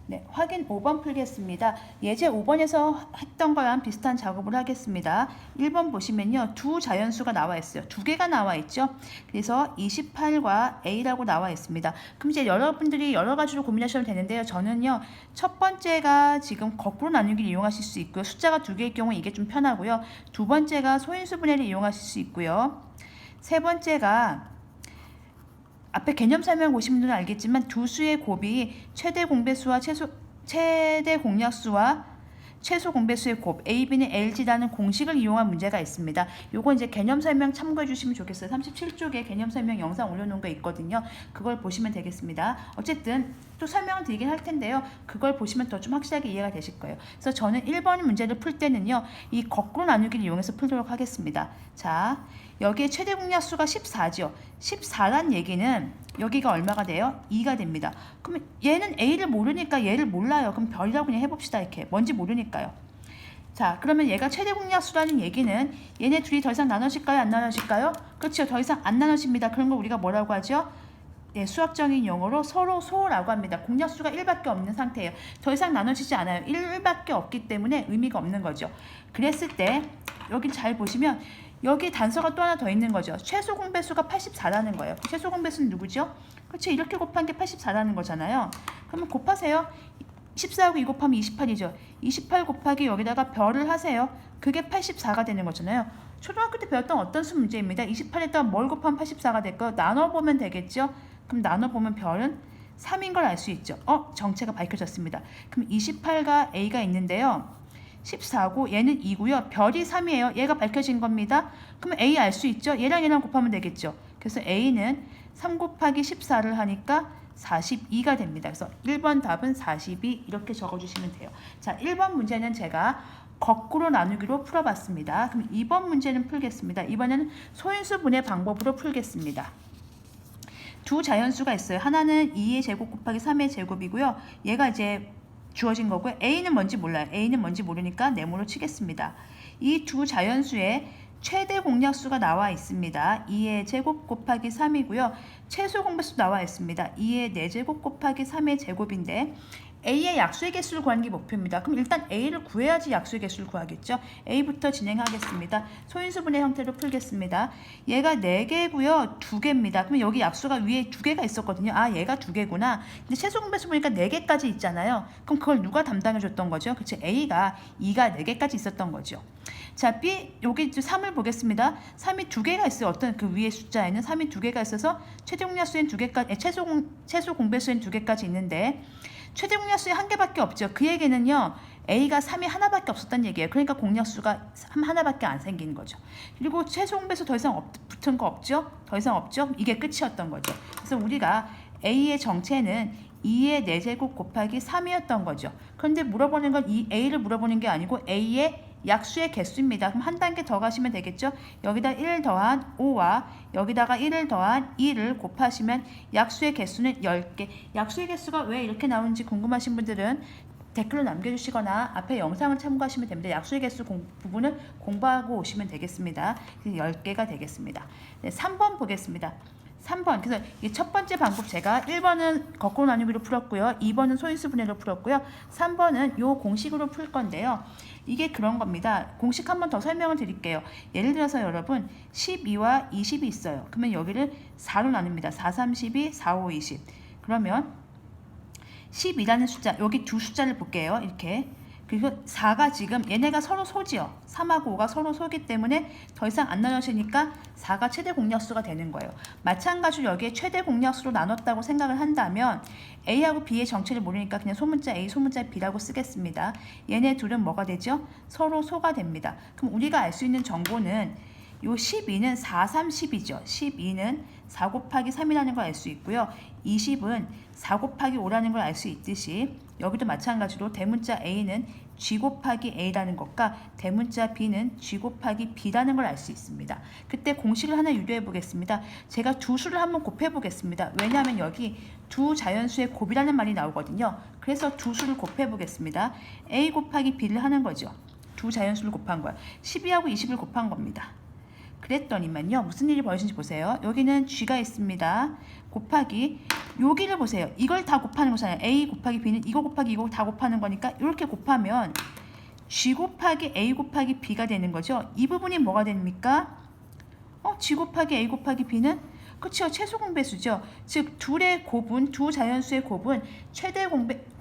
네, 확인 5번 풀겠습니다. 예제 5번에서 했던 거랑 비슷한 작업을 하겠습니다. 1번 보시면요. 두 자연수가 나와 있어요. 두 개가 나와 있죠. 그래서 28과 A라고 나와 있습니다. 그럼 이제 여러분들이 여러 가지로 고민하셔도 되는데요. 저는요. 첫 번째가 지금 거꾸로 나누기를 이용하실 수 있고요. 숫자가 두 개일 경우 이게 좀 편하고요. 두 번째가 소인수분해를 이용하실 수 있고요. 세 번째가 앞에 개념 설명 보신 분들은 알겠지만 두 수의 곱이 최대 공배수와 최대 공약수와 최소 공배수의 곱 A, B는 LG라는 공식을 이용한 문제가 있습니다. 요거 이제 개념 설명 참고해 주시면 좋겠어요. 37쪽에 개념 설명 영상 올려놓은 거 있거든요. 그걸 보시면 되겠습니다. 어쨌든 또 설명을 드리긴 할 텐데요. 그걸 보시면 더 좀 확실하게 이해가 되실 거예요. 그래서 저는 1번 문제를 풀 때는요. 이 거꾸로 나누기를 이용해서 풀도록 하겠습니다. 자, 여기에 최대 공약수가 14죠. 14란 얘기는 여기가 얼마가 돼요? 2가 됩니다. 그러면 얘는 A를 모르니까 얘를 몰라요. 그럼 별이라고 그냥 해봅시다. 이렇게. 뭔지 모르니까요. 자, 그러면 얘가 최대 공약수라는 얘기는 얘네 둘이 더 이상 나눠질까요? 안 나눠질까요? 그렇죠. 더 이상 안 나눠집니다. 그런 걸 우리가 뭐라고 하죠? 네, 수학적인 용어로 서로 소라고 합니다. 공약수가 1밖에 없는 상태예요. 더 이상 나눠지지 않아요. 1밖에 없기 때문에 의미가 없는 거죠. 그랬을 때 여기 잘 보시면 여기 단서가 또 하나 더 있는 거죠. 최소 공배수가 84라는 거예요. 최소 공배수는 누구죠? 그렇죠. 이렇게 곱한 게 84라는 거잖아요. 그러면 곱하세요. 14하고 2 곱하면 28이죠. 28 곱하기 여기다가 별을 하세요. 그게 84가 되는 거잖아요. 초등학교 때 배웠던 어떤 수 문제입니다. 28에다가 뭘 곱하면 84가 될까요? 나눠보면 되겠죠. 그럼 나눠보면 별은 3인 걸 알 수 있죠. 정체가 밝혀졌습니다. 그럼 28과 A가 있는데요. 14고 얘는 2고요. 별이 3이에요. 얘가 밝혀진 겁니다. 그러면 A 알 수 있죠. 얘랑 얘랑 곱하면 되겠죠. 그래서 A는 3 곱하기 14를 하니까 42가 됩니다. 그래서 1번 답은 42 이렇게 적어주시면 돼요. 자, 1번 문제는 제가 거꾸로 나누기로 풀어봤습니다. 그럼 2번 문제는 풀겠습니다. 이번에는 소인수 분해 방법으로 풀겠습니다. 두 자연수가 있어요. 하나는 2의 제곱 곱하기 3의 제곱이고요. 얘가 이제 주어진 거고요. A는 뭔지 몰라요. A는 뭔지 모르니까 네모로 치겠습니다. 이 두 자연수의 최대 공약수가 나와 있습니다. 2의 제곱 곱하기 3이고요. 최소 공배수 나와 있습니다. 2의 4제곱 곱하기 3의 제곱인데 A의 약수의 개수를 구하는 게 목표입니다. 그럼 일단 A를 구해야지 약수의 개수를 구하겠죠. A부터 진행하겠습니다. 소인수분해 형태로 풀겠습니다. 얘가 4개고요. 2개입니다. 그럼 여기 약수가 위에 2개가 있었거든요. 아, 얘가 2개구나. 근데 최소 공배수 보니까 4개까지 있잖아요. 그럼 그걸 누가 담당해 줬던 거죠? 그렇죠. A가 2가 4개까지 있었던 거죠. 자, B 여기 3을 보겠습니다. 3이 2개가 있어요. 어떤 그 위에 숫자에는 3이 2개가 있어서 최대 공약수엔 2개까지 최소 공배수엔 2개까지 있는데 최대 공약수에 1개밖에 없죠. 그 얘기는요. A가 3이 하나밖에 없었다는 얘기예요. 그러니까 공약수가 3 하나밖에 안 생기는 거죠. 그리고 최소 공배수 더 이상 붙은 거 없죠? 더 이상 없죠? 이게 끝이었던 거죠. 그래서 우리가 A의 정체는 2의 4제곱 곱하기 3이었던 거죠. 그런데 물어보는 건 이 A를 물어보는 게 아니고 A의 약수의 개수입니다. 그럼 한 단계 더 가시면 되겠죠? 여기다 1 더한 5와 여기다가 1을 더한 2를 곱하시면 약수의 개수는 10개. 약수의 개수가 왜 이렇게 나오는지 궁금하신 분들은 댓글로 남겨주시거나 앞에 영상을 참고하시면 됩니다. 약수의 개수 부분을 공부하고 오시면 되겠습니다. 10개가 되겠습니다. 네, 3번 보겠습니다. 3번. 그래서 이 첫 번째 방법 제가 1번은 거꾸로 나누기로 풀었고요. 2번은 소인수 분해로 풀었고요. 3번은 요 공식으로 풀 건데요. 이게 그런 겁니다. 공식 한 번 더 설명을 드릴게요. 예를 들어서 여러분 12와 20이 있어요. 그러면 여기를 4로 나눕니다. 4, 3, 12, 4, 5, 20. 그러면 12라는 숫자, 여기 두 숫자를 볼게요. 이렇게. 그리고 4가 지금 얘네가 서로 소지요. 3하고 5가 서로 소기 때문에 더 이상 안 나눠지니까 4가 최대 공약수가 되는 거예요. 마찬가지로 여기에 최대 공약수로 나눴다고 생각을 한다면 A하고 B의 정체를 모르니까 그냥 소문자 A, 소문자 B라고 쓰겠습니다. 얘네 둘은 뭐가 되죠? 서로 소가 됩니다. 그럼 우리가 알 수 있는 정보는 요 12는 4, 3, 10이죠. 12는 4 곱하기 3이라는 걸 알 수 있고요. 20은 4 곱하기 5라는 걸 알 수 있듯이 여기도 마찬가지로 대문자 A는 G 곱하기 A라는 것과 대문자 B는 G 곱하기 B라는 걸 알 수 있습니다. 그때 공식을 하나 유도해 보겠습니다. 제가 두 수를 한번 곱해 보겠습니다. 왜냐하면 여기 두 자연수의 곱이라는 말이 나오거든요. 그래서 두 수를 곱해 보겠습니다. A 곱하기 B를 하는 거죠. 두 자연수를 곱한 거야. 12하고 20을 곱한 겁니다. 그랬더니만요. 무슨 일이 벌어진지 보세요. 여기는 G가 있습니다. 곱하기 여기를 보세요. 이걸 다 곱하는 거잖아요. A 곱하기 B는 이거 곱하기 이거 다 곱하는 거니까 이렇게 곱하면 G 곱하기 A 곱하기 B가 되는 거죠. 이 부분이 뭐가 됩니까? G 곱하기 A 곱하기 B는 그쵸, 최소 공배수죠. 즉 둘의 곱은, 두 자연수의 곱은 최대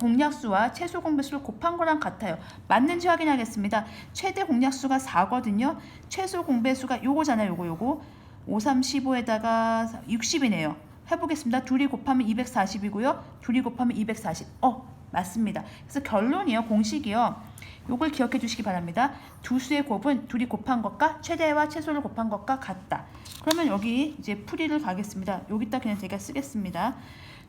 공약수와 최소 공배수를 곱한 거랑 같아요. 맞는지 확인하겠습니다. 최대 공약수가 4거든요. 최소 공배수가 요거잖아요. 요거 5, 3, 15에다가 60이네요. 해보겠습니다. 둘이 곱하면 240이고요. 둘이 곱하면 240. 맞습니다. 그래서 결론이요. 공식이요. 요걸 기억해 주시기 바랍니다. 두 수의 곱은 둘이 곱한 것과 최대와 최소를 곱한 것과 같다. 그러면 여기 이제 풀이를 가겠습니다. 여기다 그냥 제가 쓰겠습니다.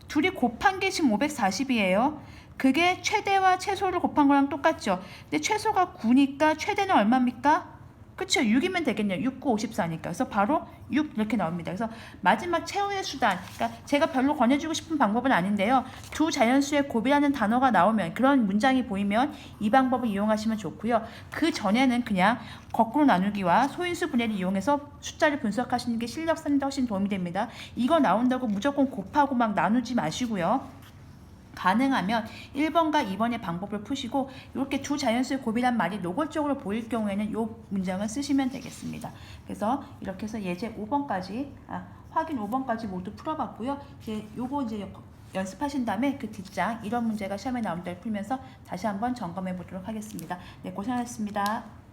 둘이 곱한 게 지금 540이에요. 그게 최대와 최소를 곱한 거랑 똑같죠. 근데 최소가 9니까 최대는 얼마입니까? 그쵸, 6이면 되겠네요. 6, 9, 54니까. 그래서 바로 6 이렇게 나옵니다. 그래서 마지막 최후의 수단, 그러니까 제가 별로 권해주고 싶은 방법은 아닌데요. 두 자연수의 곱이라는 단어가 나오면, 그런 문장이 보이면 이 방법을 이용하시면 좋고요. 그 전에는 그냥 거꾸로 나누기와 소인수 분해를 이용해서 숫자를 분석하시는 게 실력 쌓는 데 훨씬 도움이 됩니다. 이거 나온다고 무조건 곱하고 막 나누지 마시고요. 가능하면 1번과 2번의 방법을 푸시고 이렇게 두 자연수의 곱이란 말이 노골적으로 보일 경우에는 이 문장을 쓰시면 되겠습니다. 그래서 이렇게 해서 예제 5번까지 확인 5번까지 모두 풀어봤고요. 요거 이제 연습하신 다음에 그 뒷장 이런 문제가 시험에 나온다를 풀면서 다시 한번 점검해 보도록 하겠습니다. 네, 고생하셨습니다.